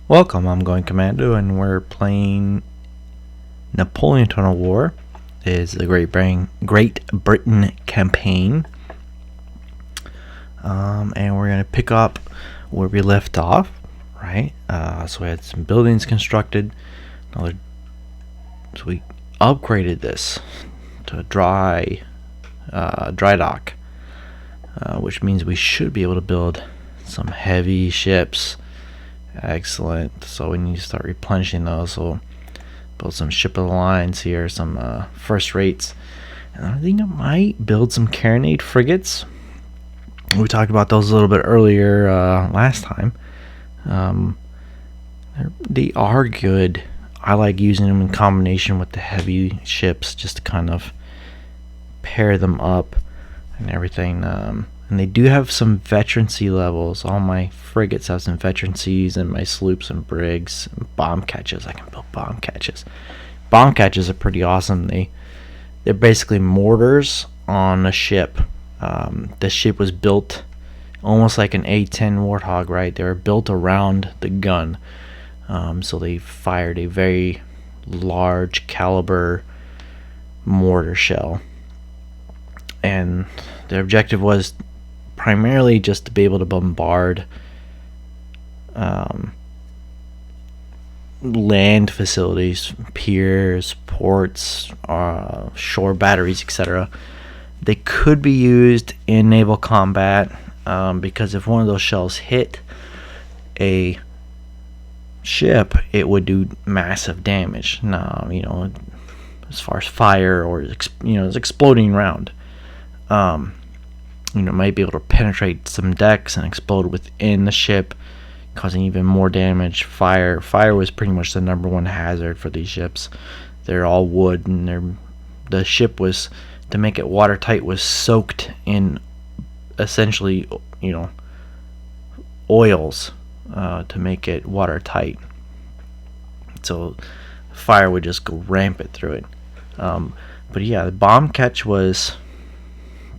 Welcome, I'm Going Commando, and we're playing Napoleon Tunnel War. It is the Great Britain campaign. And we're going to pick up where we left off, right? So we had some buildings constructed. So we upgraded this to dry dock, which means we should be able to build some heavy ships. Excellent. So we need to start replenishing those. So build some ship of the lines here, some first rates, and I think I might build some carronade frigates. We talked about those a little bit earlier last time. They are good. I like using them in combination with the heavy ships just to kind of pair them up and everything. And they do have some veterancy levels. All my frigates have some veterancies, and my sloops and brigs and bomb catches. I can build bomb catches. Bomb catches are pretty awesome. They're basically mortars on a ship. The ship was built almost like an A-10 Warthog, right? They were built around the gun. So they fired a very large caliber mortar shell. And their objective was primarily just to be able to bombard land facilities, piers, ports, shore batteries, etc. They could be used in naval combat because if one of those shells hit a ship, it would do massive damage. Now, as far as fire or it's exploding around. Might be able to penetrate some decks and explode within the ship, causing even more damage. Fire was pretty much the number one hazard for these ships. They're all wood, and the ship was, to make it watertight, was soaked in essentially oils to make it watertight. So fire would just go rampant through it. But yeah, the bomb catch was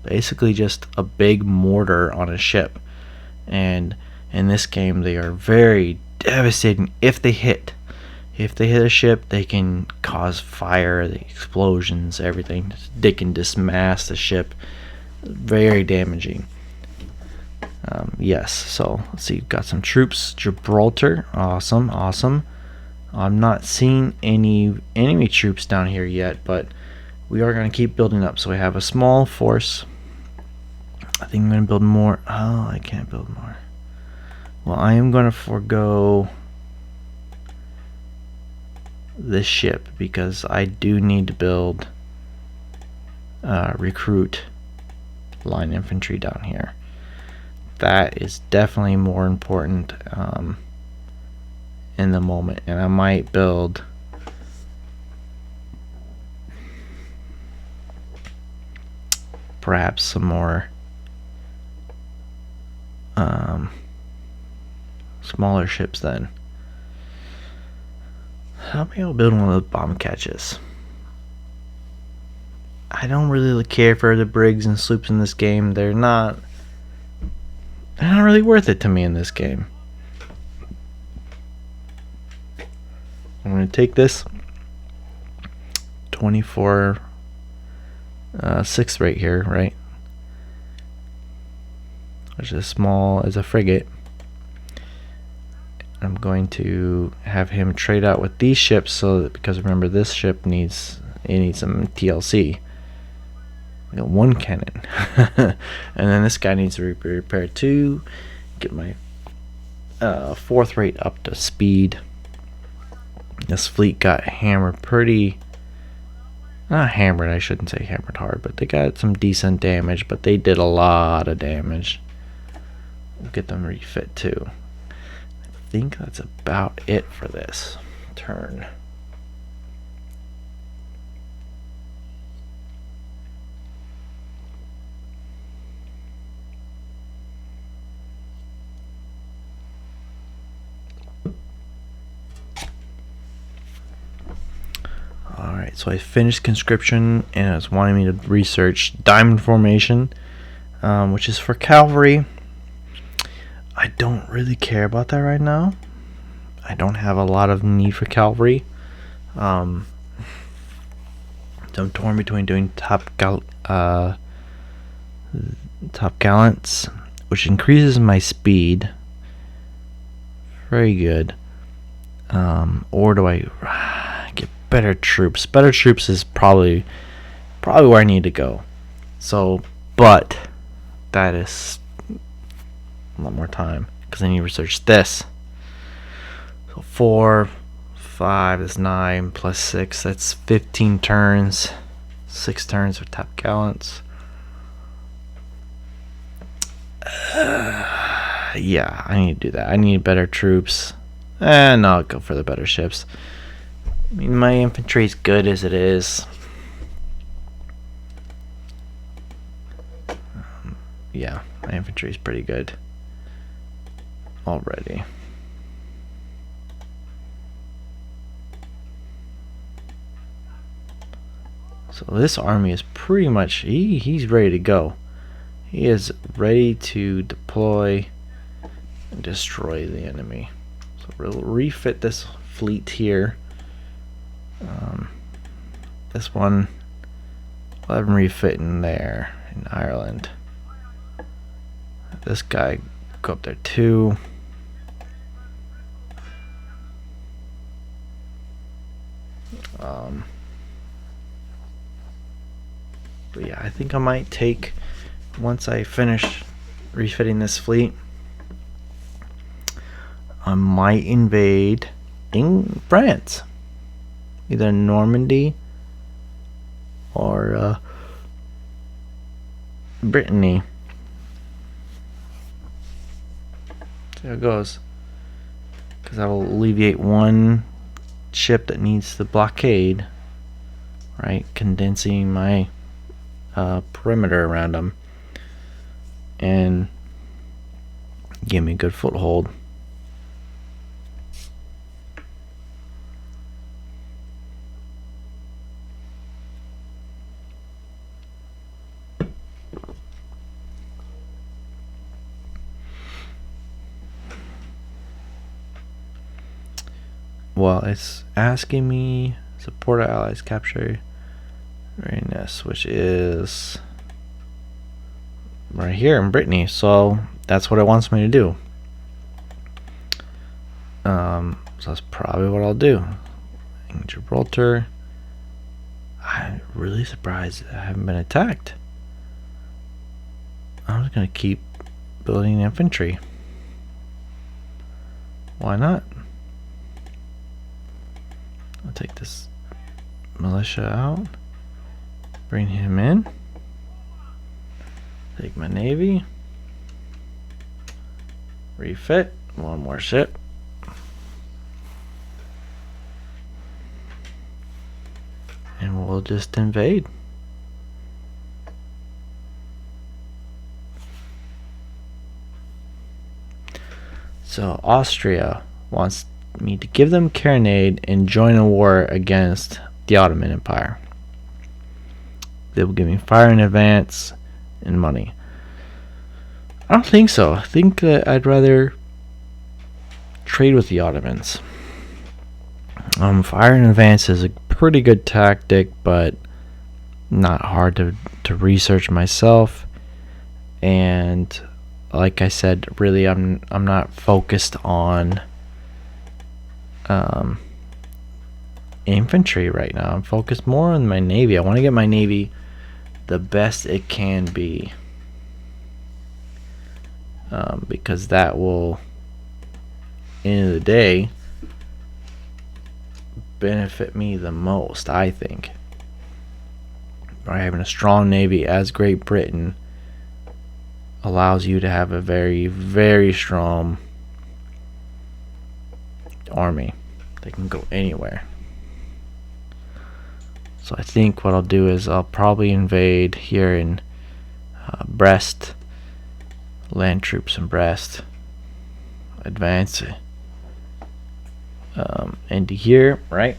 basically just a big mortar on a ship, and in this game they are very devastating. If they hit a ship, they can cause fire, the explosions, everything. They can dismass the ship. Very damaging. Yes, so let's see, we've got some troops. Gibraltar, awesome. I'm not seeing any enemy troops down here yet, but we are going to keep building up. So we have a small force. I think I'm going to build more. Oh, I can't build more. Well, I am going to forego this ship because I do need to build recruit line infantry down here. That is definitely more important in the moment, and I might build perhaps some more smaller ships then. Maybe I'll build one of those bomb catches. I don't really care for the brigs and sloops in this game. They're not really worth it to me in this game. I'm going to take this 24 6th rate here, right? Which is small as a frigate. I'm going to have him trade out with these ships, so that, because remember, this ship needs some TLC. I got one cannon. And then this guy needs to be repaired too. Get my 4th rate up to speed. This fleet got hammered not hammered, I shouldn't say hammered hard, but they got some decent damage, but they did a lot of damage. We'll get them refit too. I think that's about it for this turn. Alright, so I finished conscription, and it's wanting me to research diamond formation, which is for cavalry. I don't really care about that right now. I don't have a lot of need for cavalry. So I'm torn between doing top gallants, which increases my speed. Very good. Or do I get better troops? Better troops is probably where I need to go. So, but that is a lot more time because I need to research this. So 4, 5 is 9 plus 6. That's 15 turns. 6 turns for top gallants. Yeah, I need to do that. I need better troops. And I'll go for the better ships. I mean, my infantry is good as it is. Yeah, my infantry is pretty good already. So this army is pretty much, he's ready to go. He is ready to deploy and destroy the enemy. So we'll refit this fleet here. This one, we'll have him refit in there, in Ireland. This guy, go up there too. But yeah, I think I might take, once I finish refitting this fleet, I might invade in France, either Normandy or Brittany. See how it goes, because that will alleviate one ship that needs the blockade, right? Condensing my perimeter around them and give me a good foothold. Well, it's asking me support our allies capture Rennes, which is right here in Brittany, so that's what it wants me to do. So that's probably what I'll do. In Gibraltar, I'm really surprised I haven't been attacked. I'm just gonna keep building infantry. Why not? I'll take this militia out, bring him in, take my navy, refit, one more ship, and we'll just invade. So Austria wants me to give them carronade and join a war against the Ottoman Empire. They will give me fire in advance and money. I don't think so. I think that I'd rather trade with the Ottomans. Fire in advance is a pretty good tactic, but not hard to research myself. And like I said, really I'm not focused on infantry right now. I'm focused more on my navy. I want to get my navy the best it can be, because that will, end of the day, benefit me the most, I think. By having a strong navy as Great Britain allows you to have a very, very strong army. They can go anywhere. So I think what I'll do is I'll probably invade here in Brest, land troops in Brest, advance into here, right?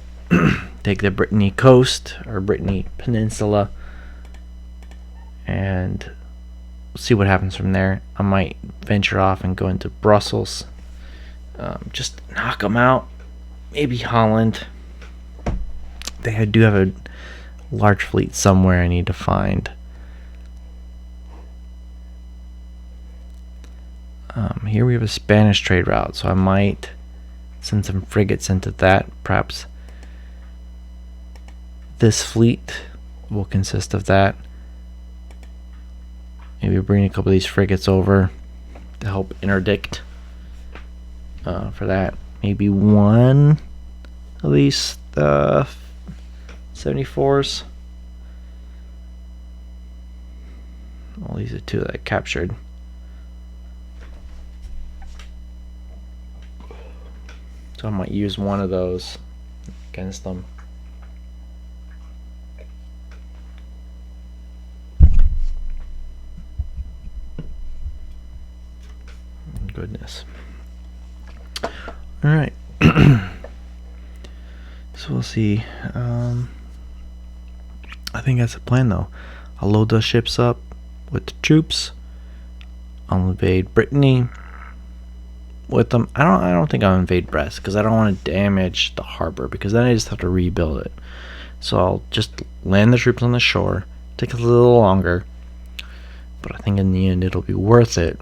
Take the Brittany coast or Brittany Peninsula and see what happens from there. I might venture off and go into Brussels Just knock them out. Maybe Holland. They do have a large fleet somewhere I need to find. Here we have a Spanish trade route, so I might send some frigates into that. Perhaps this fleet will consist of that. Maybe bring a couple of these frigates over to help interdict for that. Maybe one of these 74s. Well, these are two that I captured. So I might use one of those against them. Goodness. Alright. So we'll see. I think that's the plan though. I'll load those ships up with the troops. I'll invade Brittany with them. I don't think I'll invade Brest because I don't want to damage the harbor, because then I just have to rebuild it. So I'll just land the troops on the shore. Take a little longer, but I think in the end it'll be worth it.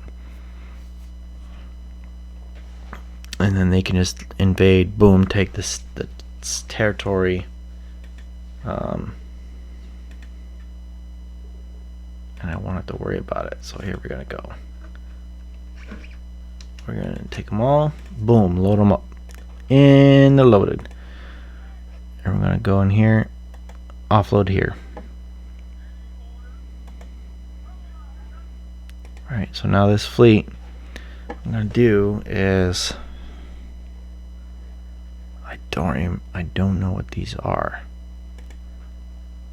And then they can just invade, boom, take this territory. And I won't have to worry about it. So here we're gonna go. We're gonna take them all, boom, load them up in the loaded. And we're gonna go in here, offload here. Alright, so now this fleet, what I'm gonna do is I don't know what these are.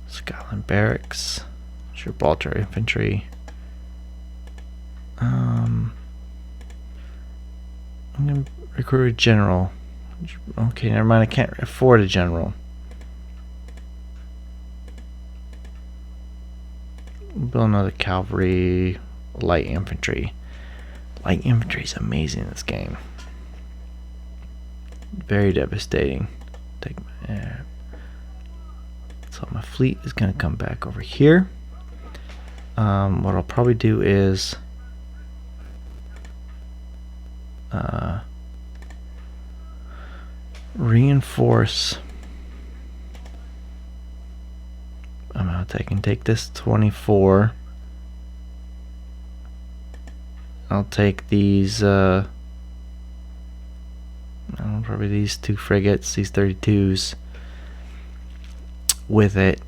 Scotland Barracks, Gibraltar Infantry. I'm gonna recruit a general. Okay, never mind. I can't afford a general. Build another cavalry, light infantry. Light infantry is amazing in this game. Very devastating. So my fleet is gonna come back over here. What I'll probably do is reinforce. I can take this 24. I'll take these probably these two frigates, these 32s with it,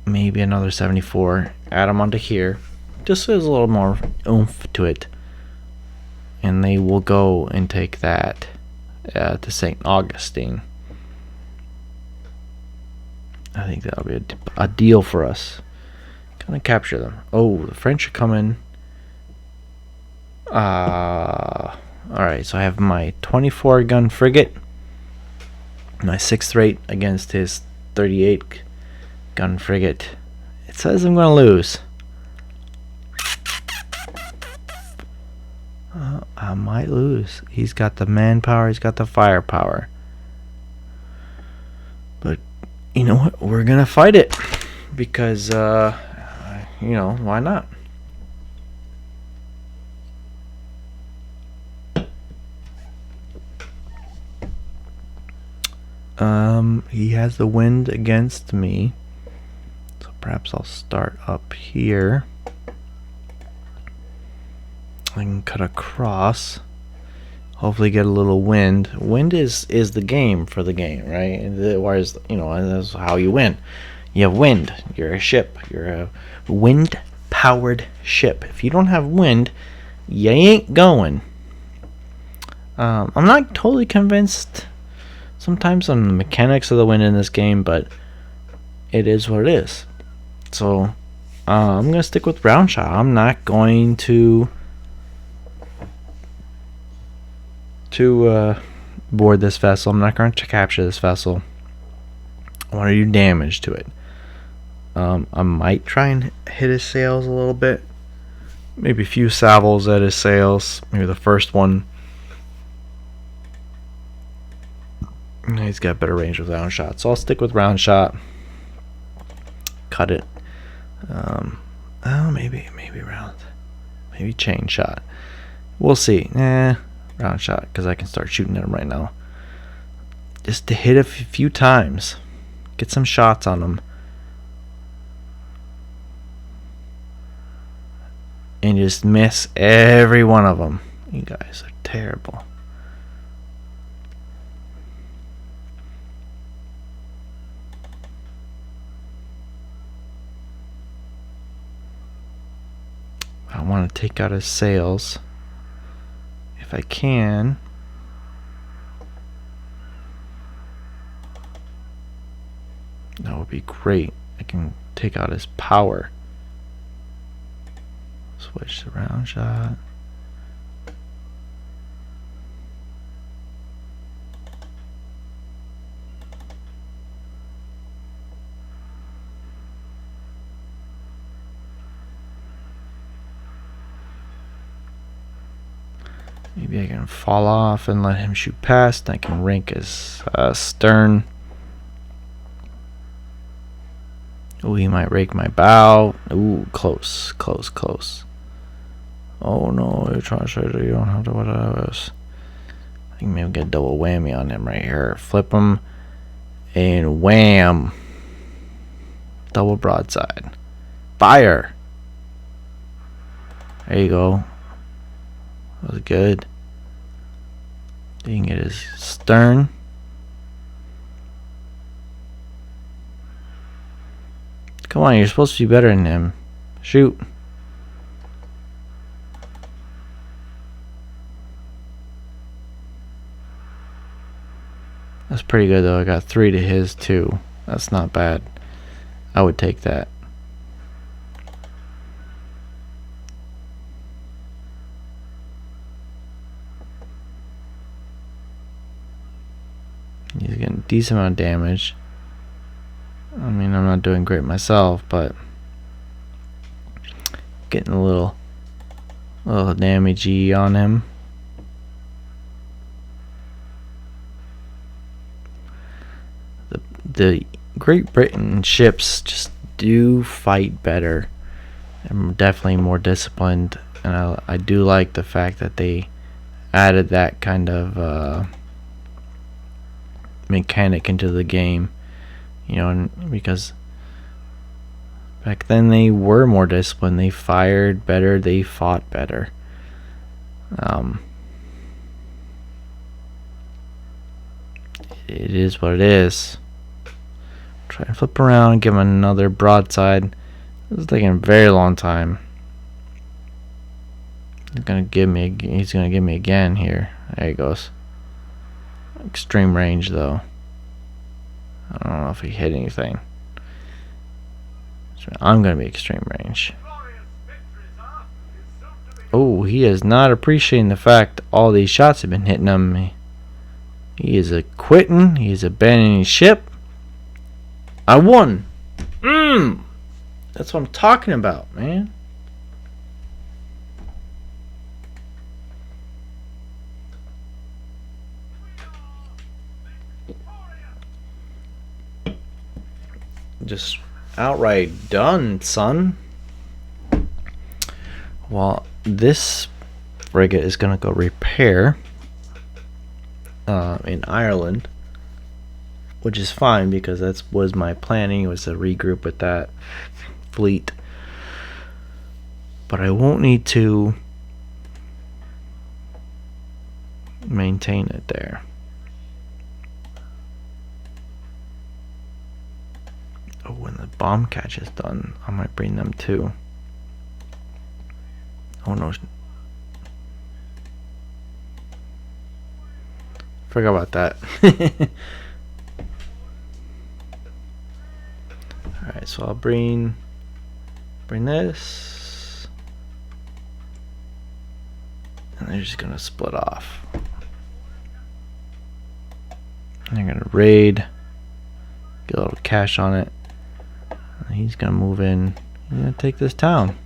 maybe another 74, add them onto here just so there's a little more oomph to it, and they will go and take that to St. Augustine. I think that'll be a deal for us. Gonna capture them. Oh, the French are coming. Alright, so I have my 24 gun frigate, my 6th rate against his 38 gun frigate. It says I'm gonna lose. I might lose. He's got the manpower, he's got the firepower. But you know what? We're gonna fight it because why not? He has the wind against me, so perhaps I'll start up here. I can cut across, hopefully get a little wind. Wind is the game for the game, right? Whereas, that's how you win. You have wind. You're a ship. You're a wind-powered ship. If you don't have wind, you ain't going. I'm not totally convinced sometimes on the mechanics of the wind in this game, but it is what it is. So I'm gonna stick with round shot. I'm not going to board this vessel. I'm not going to capture this vessel. I want to do damage to it. I might try and hit his sails a little bit, maybe a few salvos at his sails, maybe the first one. He's got better range with round shot, so I'll stick with round shot. Cut it. Oh, maybe round. Maybe chain shot. We'll see. Round shot, because I can start shooting at him right now. Just to hit a few times. Get some shots on him. And just miss every one of them. You guys are terrible. I want to take out his sails if I can. That would be great. I can take out his power. Switch to round shot. Maybe I can fall off and let him shoot past. I can rink his stern. Oh, he might rake my bow. Ooh, close. Oh no, you're trying to say that you don't have to what I was. I think maybe get a double whammy on him right here. Flip him and wham. Double broadside. Fire. There you go. That was good. You can get his stern. Come on, you're supposed to be better than him. Shoot. That's pretty good though. I got 3 to his 2. That's not bad. I would take that. He's getting a decent amount of damage. I mean, I'm not doing great myself, but getting a little damage on him. The Great Britain ships just do fight better. They're definitely more disciplined, and I do like the fact that they added that kind of mechanic into the game. You know, because back then they were more disciplined. They fired better. They fought better. It is what it is. Try to flip around and give him another broadside. This is taking a very long time. He's gonna give me again here. There he goes. Extreme range though. I don't know if he hit anything. So I'm gonna be extreme range. Oh, he is not appreciating the fact all these shots have been hitting him. He is a quitting. He is abandoning ship. I won. That's what I'm talking about, man. Just outright done, son. Well, this frigate is gonna go repair in Ireland, which is fine because that was my planning, was to regroup with that fleet. But I won't need to maintain it there. Oh, when the bomb catch is done, I might bring them too. Oh no. Forgot about that. Alright, so I'll bring this. And they're just gonna split off. And they're gonna raid. Get a little cash on it. And he's gonna move in. He's gonna take this town.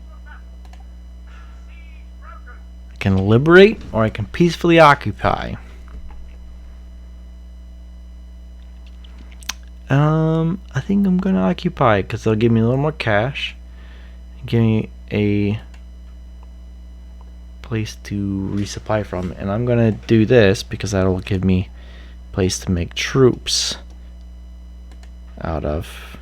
I can liberate or I can peacefully occupy. I think I'm gonna occupy it because they'll give me a little more cash, give me a place to resupply from, and I'm gonna do this because that'll give me a place to make troops out of.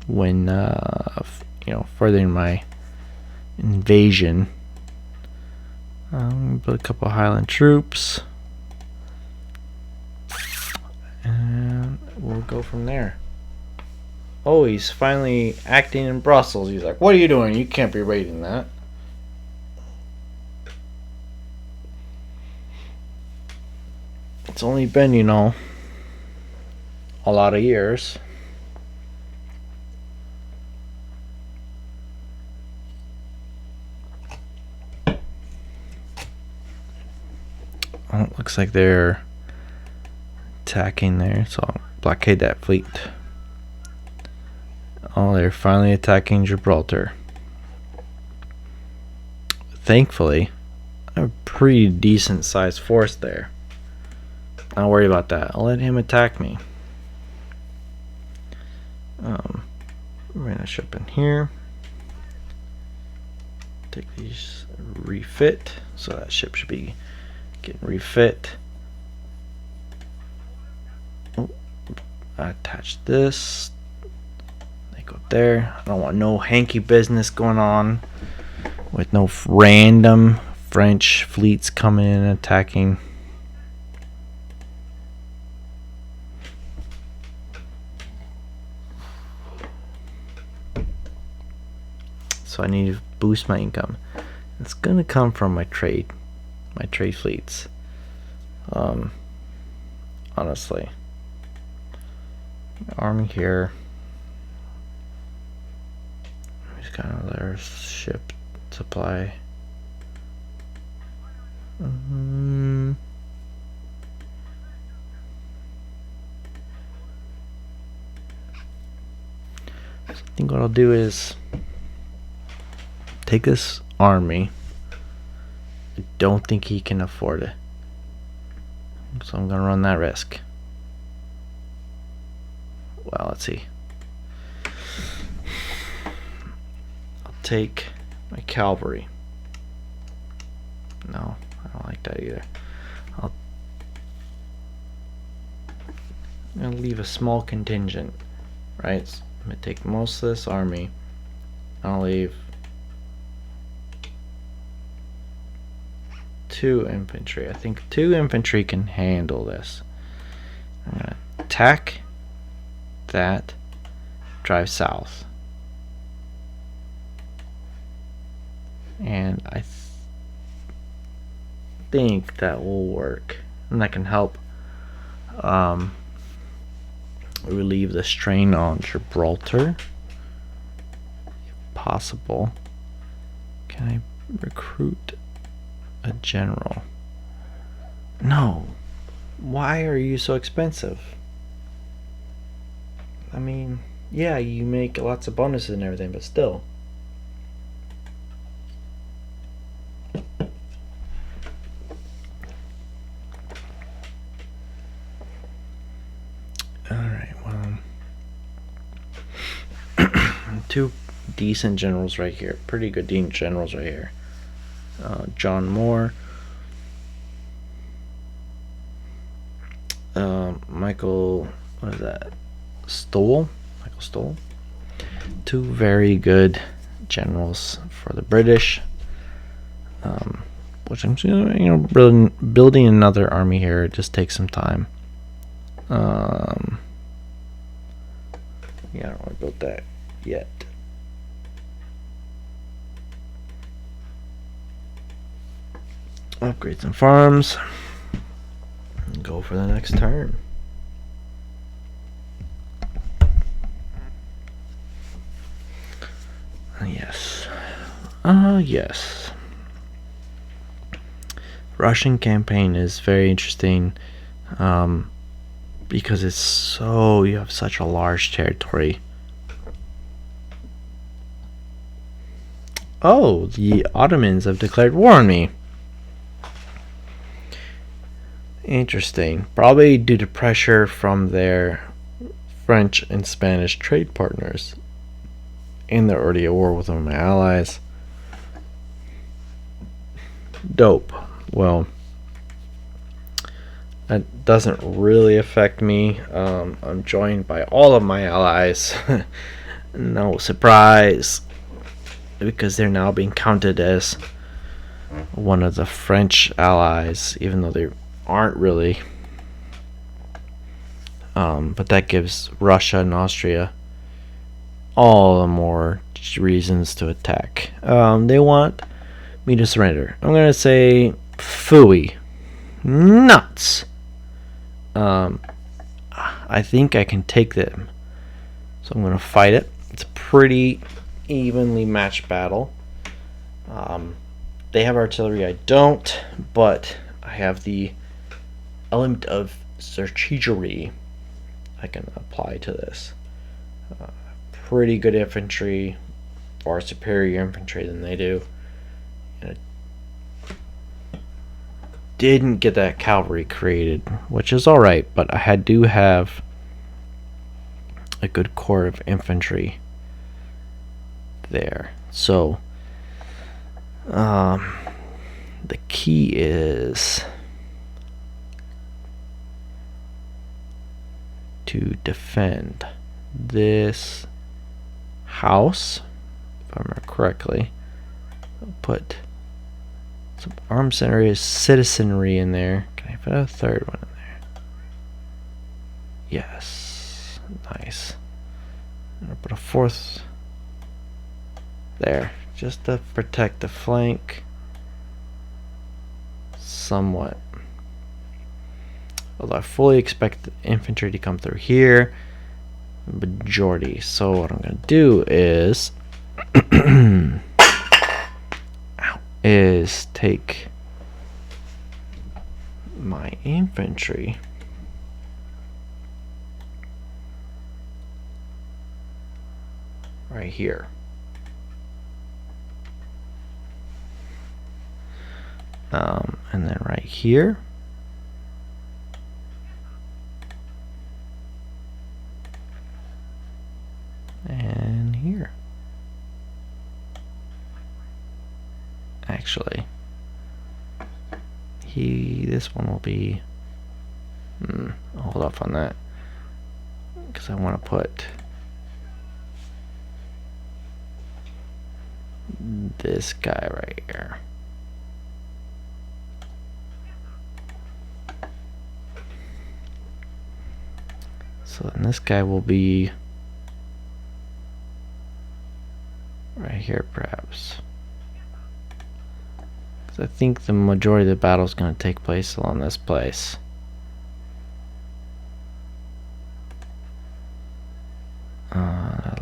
When furthering my invasion, build a couple Highland troops, and we'll go from there. Oh, he's finally acting in Brussels. He's like, "What are you doing? You can't be raiding that." It's only been, a lot of years. Oh, it looks like they're attacking there, so I'll blockade that fleet. Oh, they're finally attacking Gibraltar. Thankfully, I have a pretty decent sized force there. Don't worry about that. I'll let him attack me. We're gonna ship in here. Take these refit. So that ship should be getting refit. Oh, I attach this. They go there. I don't want no hanky business going on with no random French fleets coming in and attacking. So I need to boost my income. It's gonna come from my trade fleets. Honestly, army here. He's got another ship supply. I think what I'll do is take this army. I don't think he can afford it, so I'm gonna run that risk. Well, let's see. I'll take my cavalry. No, I don't like that either. I'm gonna leave a small contingent, right? So I'm gonna take most of this army. I'll leave 2 infantry. I think 2 infantry can handle this. I'm gonna attack that, drive south, and I think that will work, and that can help relieve the strain on Gibraltar if possible. Can I recruit a general? No. Why are you so expensive? I mean, yeah, you make lots of bonuses and everything, but still. Alright, well. 2 decent generals right here. Pretty good generals right here. John Moore. Michael, what is that? Michael Stoll. 2 very good generals for the British. Which I'm building another army here. It just takes some time. Yeah, I don't want to build that yet. Upgrade some farms. And go for the next turn. Yes. Yes. Russian campaign is very interesting because you have such a large territory. Oh, the Ottomans have declared war on me. Interesting. Probably due to pressure from their French and Spanish trade partners. And they're already at war with one of my allies. Dope. Well, that doesn't really affect me. I'm joined by all of my allies. No surprise. Because they're now being counted as one of the French allies, even though they aren't really. But that gives Russia and Austria all the more reasons to attack. They want me to surrender. I'm going to say, phooey. Nuts. I think I can take them. So I'm going to fight it. It's a pretty evenly matched battle. They have artillery, I don't, but I have the element of strategery I can apply to this. Pretty good infantry, far superior infantry than they do. And I didn't get that cavalry created, which is alright, but I do have a good corps of infantry there. So the key is to defend this house, if I remember correctly. I'll put some armed citizenry in there. Can I put a third one in there? Yes. Nice. I'll put a fourth there, just to protect the flank somewhat. Although I fully expect the infantry to come through here, majority. So what I'm going to do is take my infantry right here. And then right here. And here. Actually, this one will be, I'll hold off on that because I want to put this guy right here. So then this guy will be right here, perhaps. Because I think the majority of the battle is going to take place along this place.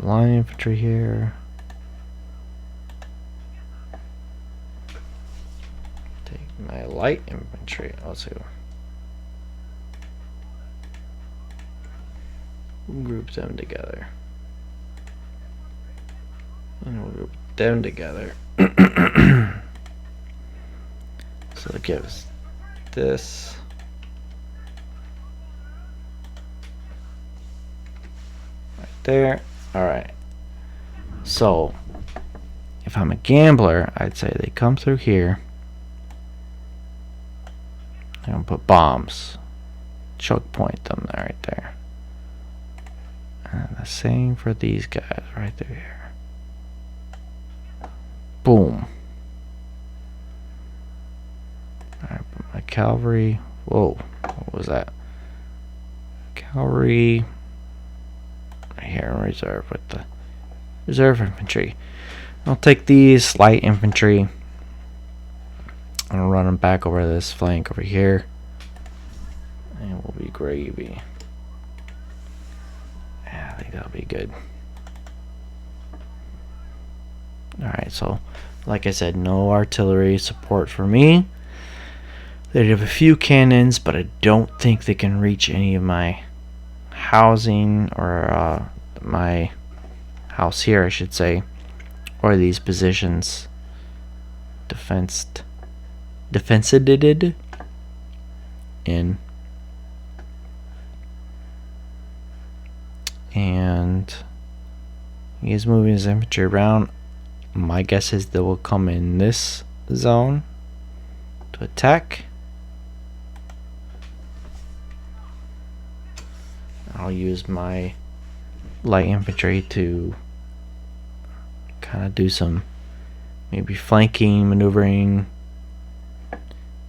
Line infantry here. Take my light infantry also. Group them together. And we'll group them together. So it gives this right there. Alright. So if I'm a gambler, I'd say they come through here. I'm gonna put bombs. Choke point them right there. And the same for these guys right through here. Boom. Alright, put my cavalry. Whoa, what was that? Cavalry right here in reserve with the reserve infantry. I'll take these light infantry and run them back over this flank over here. And we'll be gravy. Yeah, I think that'll be good. Alright, so like I said, no artillery support for me. They have a few cannons, but I don't think they can reach any of my housing or my house here, I should say, or these positions defensed in, and he is moving his infantry around. My guess is they will come in this zone to attack. I'll use my light infantry to kind of do some maybe flanking, maneuvering,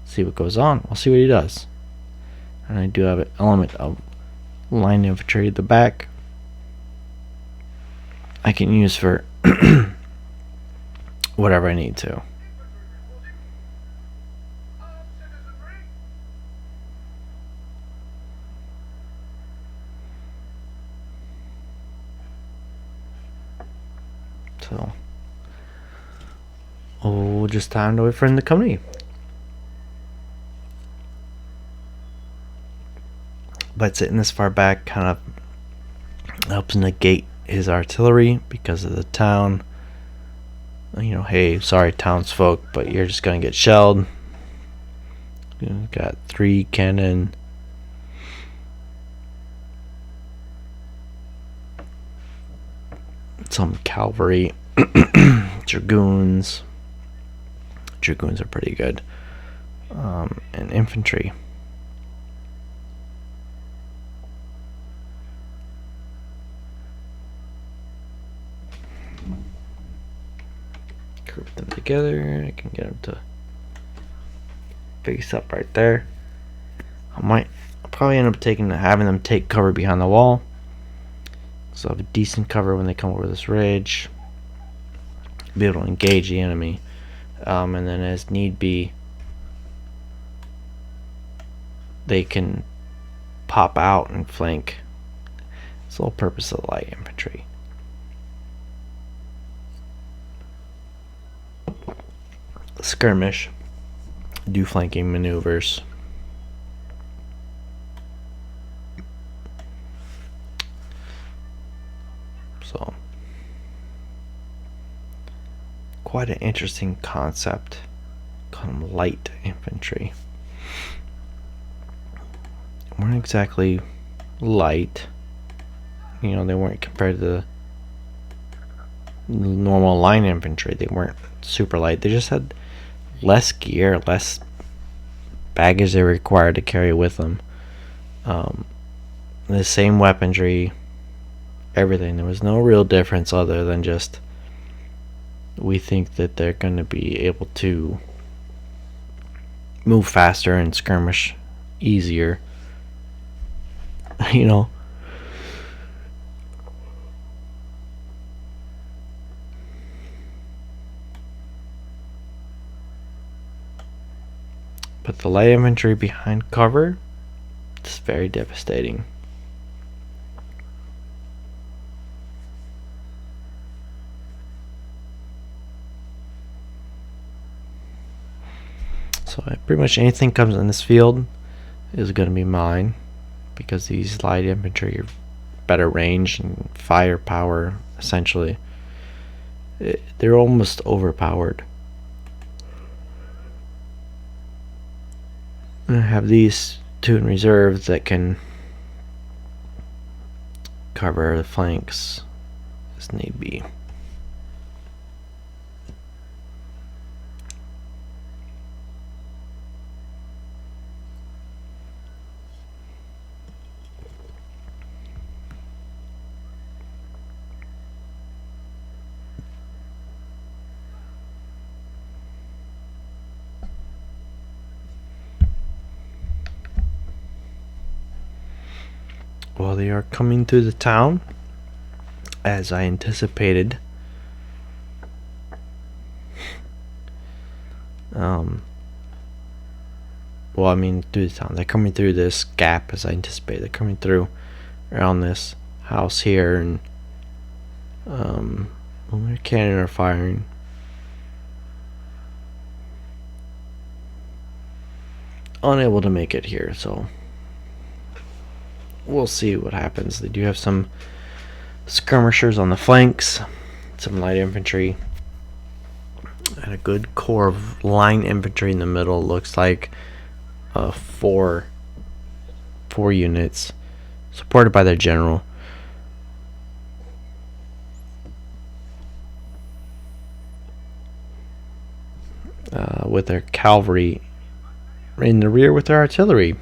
see what goes on. We'll see what he does. And I do have an element of line infantry at the back I can use for whatever I need to. So, just time to wait for him to come to me. But sitting this far back kind of helps negate his artillery because of the town. You know, hey, sorry townsfolk, but you're just gonna get shelled. You've got 3 cannon. Some cavalry. Dragoons. Dragoons are pretty good. And infantry. Group them together. I can get them to face up right there. I'll probably end up having them take cover behind the wall, so I have a decent cover when they come over this ridge. Be able to engage the enemy, and then as need be, they can pop out and flank. It's the whole purpose of the light infantry. Skirmish, do flanking maneuvers. So, quite an interesting concept. Call them light infantry. Weren't exactly light. You know, they weren't compared to the normal line infantry. They weren't super light. They just had less gear, less baggage they were required to carry with them. The same weaponry, everything. There was no real difference other than just we think that they're going to be able to move faster and skirmish easier. You know. But the light infantry behind cover, it's very devastating. So pretty much anything comes in this field is going to be mine, because these light infantry are better range and firepower. Essentially, they're almost overpowered. I have these 2 in reserve that can cover the flanks as need be. Well, they are coming through the town as I anticipated. Well, I mean, through the town. They're coming through this gap as I anticipated. They're coming through around this house here, and their cannon are firing. Unable to make it here, so we'll see what happens. They do have some skirmishers on the flanks, some light infantry. and a good core of line infantry in the middle. Looks like four units supported by their general. With their cavalry in the rear with their artillery,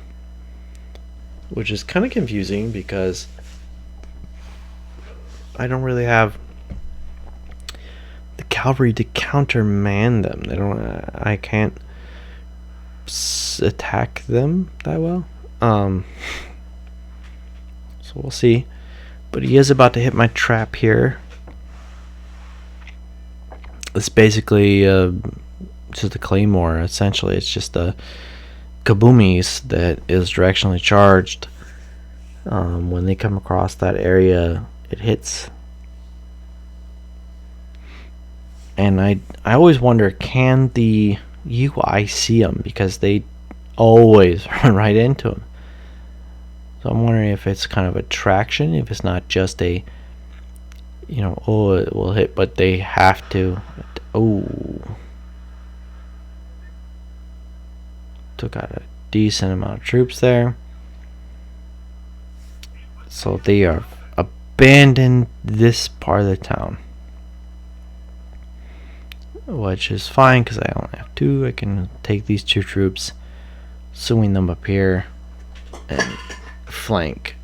which is kind of confusing because I don't really have the cavalry to countermand them. I can't attack them that well. So we'll see. But he is about to hit my trap here. It's basically just a claymore. Essentially, it's just a kaboomies that is directionally charged. When they come across that area, it hits. And I always wonder, can the UI see them? Because they always run right into them. So I'm wondering if it's kind of a traction, if it's not just a, oh, it will hit, but they have to. Oh. Took out a decent amount of troops there. So they are abandoned this part of the town. Which is fine because I only have two. I can take these two troops, swing them up here, and flank.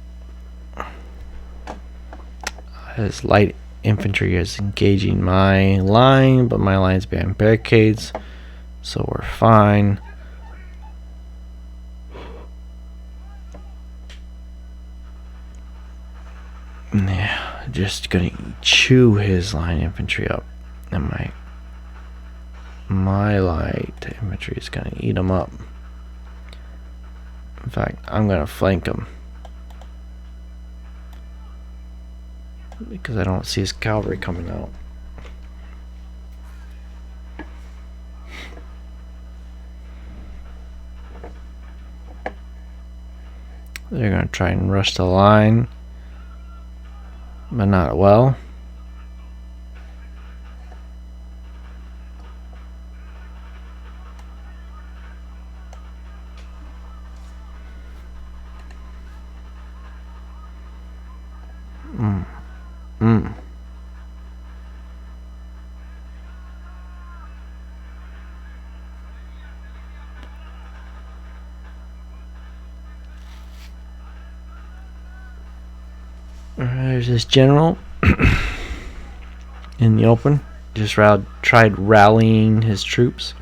His light infantry is engaging my line, but my line's behind barricades, so we're fine. Yeah, just gonna chew his line infantry up, and my light infantry is gonna eat him up. In fact, I'm gonna flank him because I don't see his cavalry coming out. They're gonna try and rush the line, but not well. There's this general in the open. Just tried rallying his troops.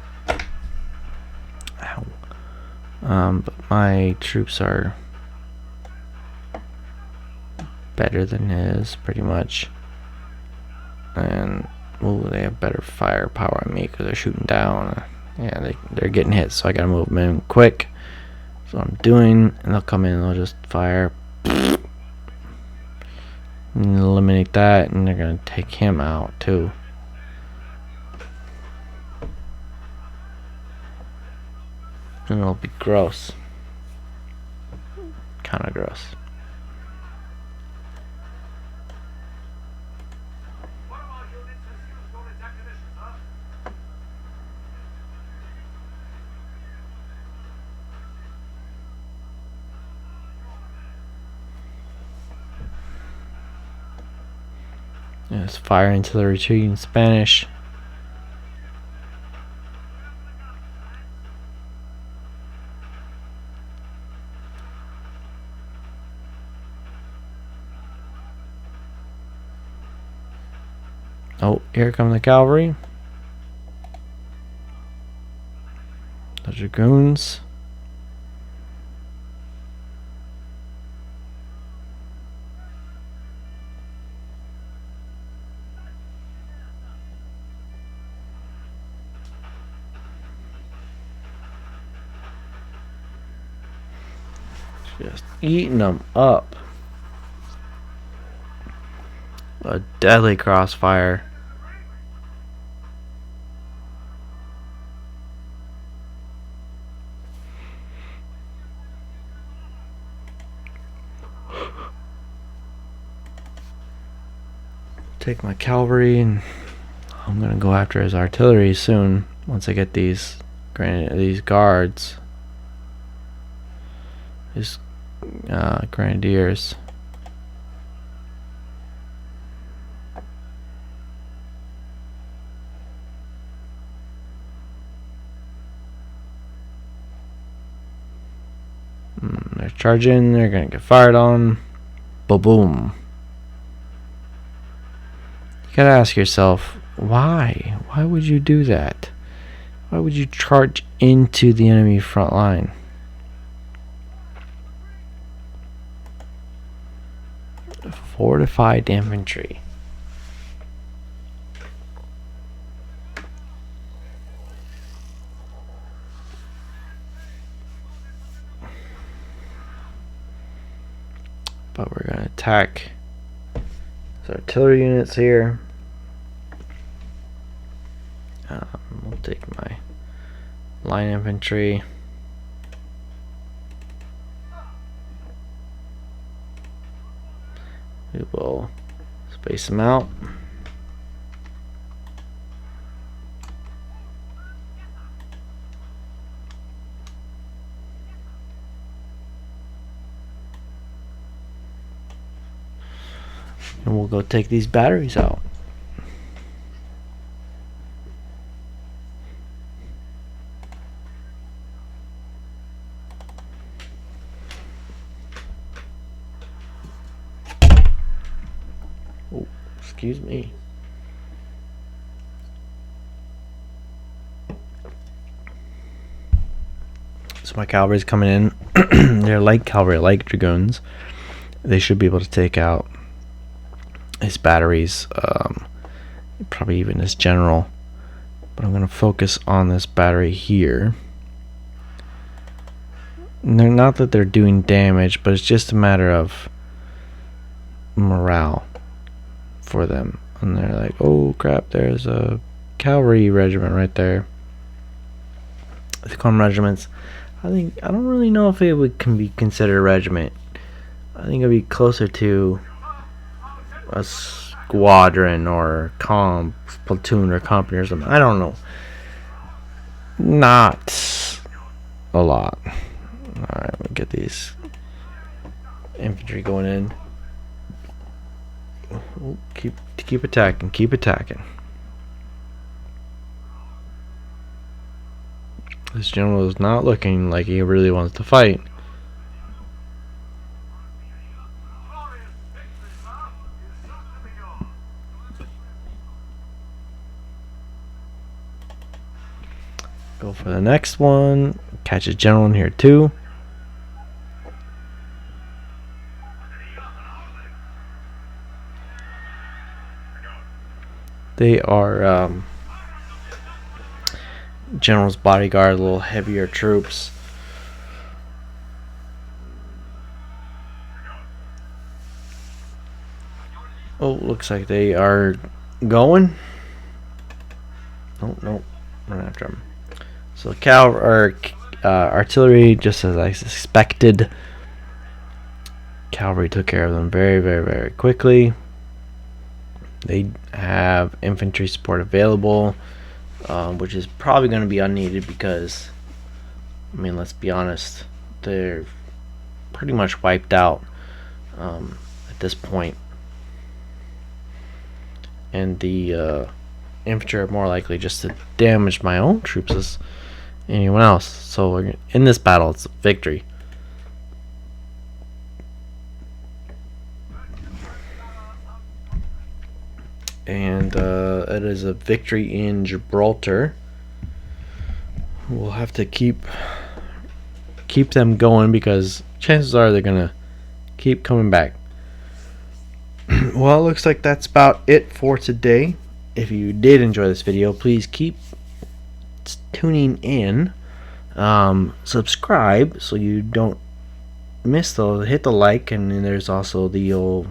Ow. But my troops are better than his, pretty much. And they have better firepower on me because they're shooting down. Yeah, they're getting hit, so I gotta move them in quick. So I'm doing, and they'll come in and they'll just fire. And eliminate that, and they're gonna take him out too. And it'll be gross. Kinda gross. Just fire into the retreating Spanish. Oh, here come the cavalry. The dragoons. Just eating them up. A deadly crossfire. Take my cavalry and I'm gonna go after his artillery soon. Once I get these guards, these grenadiers. They're charging. They're gonna get fired on. Boom. You gotta ask yourself, why? Why would you do that? Why would you charge into the enemy front line? Fortified infantry. But we're gonna attack these artillery units here. We'll take my line infantry. We will space them out. And we'll go take these batteries out. Oh, excuse me. So my cavalry's coming in. They're light cavalry, like dragoons. They should be able to take out his batteries, probably even his general. But I'm going to focus on this battery here. And they're not that they're doing damage, but it's just a matter of morale for them. And they're like, oh crap, there's a cavalry regiment right there. The column regiments, I don't really know if it can be considered a regiment. I think it'd be closer to a squadron or platoon or company or something. I don't know. Not a lot. Alright, we'll get these infantry going in. Keep attacking, keep attacking. This general is not looking like he really wants to fight. Go for the next one. Catch a general in here too. They are general's bodyguard, a little heavier troops. Oh, looks like they are going. Oh no, run after them. So artillery, just as I suspected. Cavalry took care of them very quickly. They have infantry support available, which is probably going to be unneeded because, I mean, let's be honest, they're pretty much wiped out at this point. And the infantry are more likely just to damage my own troops as anyone else. So in this battle, it's a victory. And it is a victory in Gibraltar. We'll have to keep them going because chances are they're gonna keep coming back. Well, it looks like that's about it for today. If you did enjoy this video, please keep tuning in. Subscribe so you don't miss those. Hit the like, and then there's also the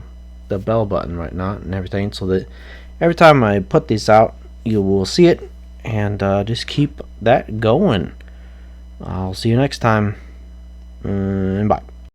bell button right now and everything, so that every time I put these out, you will see it. And just keep that going. I'll see you next time. And bye.